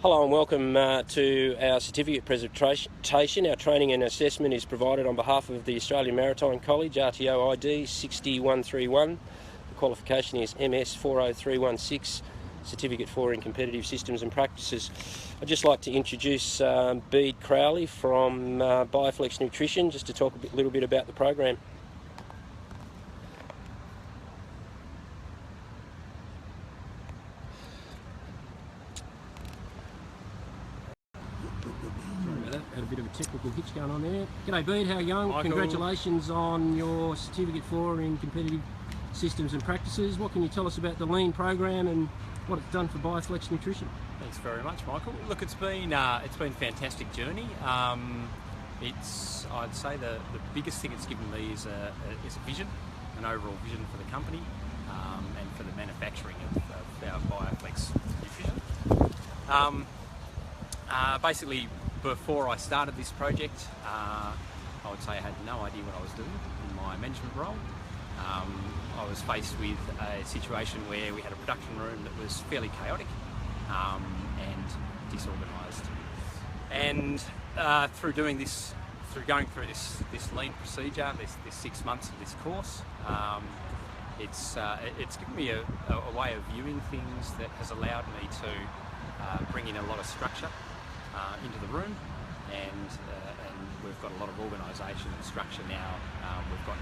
Hello and welcome to our certificate presentation. Our training and assessment is provided on behalf of the Australian Maritime College, RTOID 60131. The qualification is MSS40316 Certificate IV in Competitive Systems and Practices. I'd just like to introduce Bede Crowely from Bioflex Nutrition, just to talk a little bit about the program. Had a bit of a technical hitch going on there. G'day Bede, how are you going? Michael. Congratulations on your Certificate IV in Competitive Systems and Practices. What can you tell us about the lean program and what it's done for Bioflex Nutrition? Thanks very much, Michael. Look, it's been a fantastic journey. I'd say the biggest thing it's given me is a vision, an overall vision for the company and for the manufacturing of our Bioflex nutrition. Basically, before I started this project, I would say I had no idea what I was doing in my management role. I was faced with a situation where we had a production room that was fairly chaotic and disorganised. And through going through this lean procedure, this 6 months of this course, it's given me a way of viewing things that has allowed me to bring in a lot of structure into the room, and we've got a lot of organisation and structure now. We've got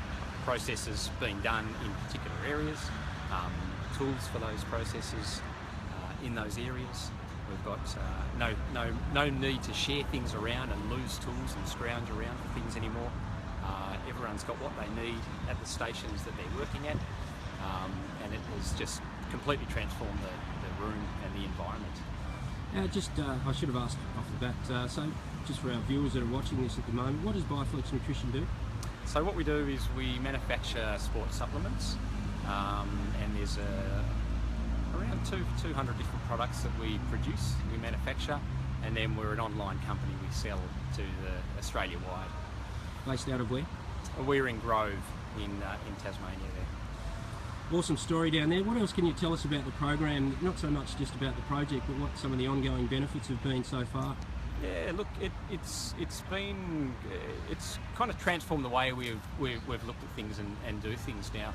processes being done in particular areas, tools for those processes in those areas. We've got no need to share things around and lose tools and scrounge around for things anymore. Everyone's got what they need at the stations that they're working at, and it has just completely transformed the room and the environment. I should have asked off the bat, so just for our viewers that are watching this at the moment, what does Bioflex Nutrition do? So what we do is we manufacture sport supplements, and there's around 200 different products that we produce, we manufacture, and then we're an online company. We sell to the Australia-wide. Based out of where? We're in Grove in Tasmania there. Awesome story down there. What else can you tell us about the program? Not so much just about the project, but what some of the ongoing benefits have been so far. Yeah, look, it's kind of transformed the way we've looked at things and do things now.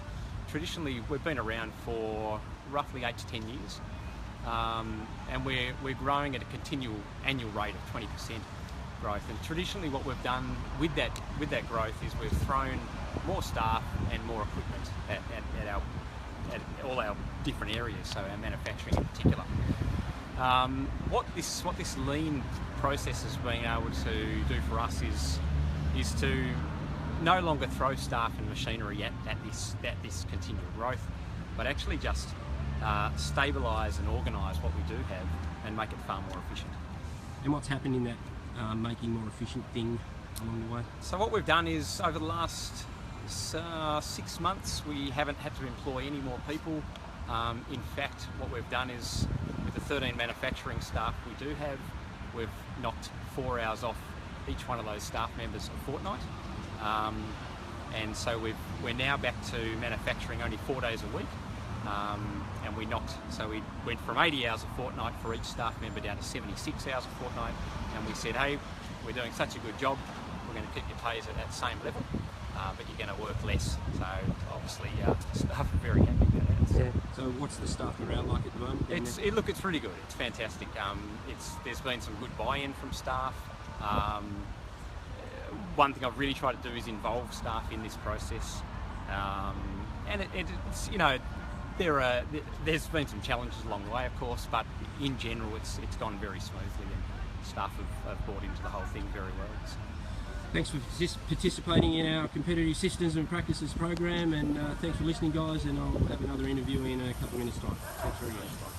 Traditionally, we've been around for roughly 8 to 10 years, and we're growing at a continual annual rate of 20% growth. And traditionally, what we've done with that growth is we've thrown more staff and more equipment at all our different areas, so our manufacturing in particular. What this lean process has been able to do for us is to no longer throw staff and machinery at this continual growth, but actually just stabilise and organise what we do have and make it far more efficient. And what's happened in that making more efficient thing along the way? So what we've done is, over the last 6 months, we haven't had to employ any more people. In fact, what we've done is, with the 13 manufacturing staff we do have, we've knocked 4 hours off each one of those staff members a fortnight. And so we're now back to manufacturing only 4 days a week. And we went from 80 hours a fortnight for each staff member down to 76 hours a fortnight. And we said, hey, we're doing such a good job, we're going to keep your pays at that same level, but you're going to work less. So obviously staff are very happy about that. Yeah. So what's the staff morale like at the moment? It's really good. It's fantastic. There's been some good buy-in from staff. One thing I've really tried to do is involve staff in this process, and it's, you know, there's been some challenges along the way, of course, but in general it's gone very smoothly, and staff have bought into the whole thing very well. So. Thanks for participating in our Competitive Systems and Practices program, and thanks for listening, guys, and I'll have another interview in a couple of minutes' time. Thanks very much.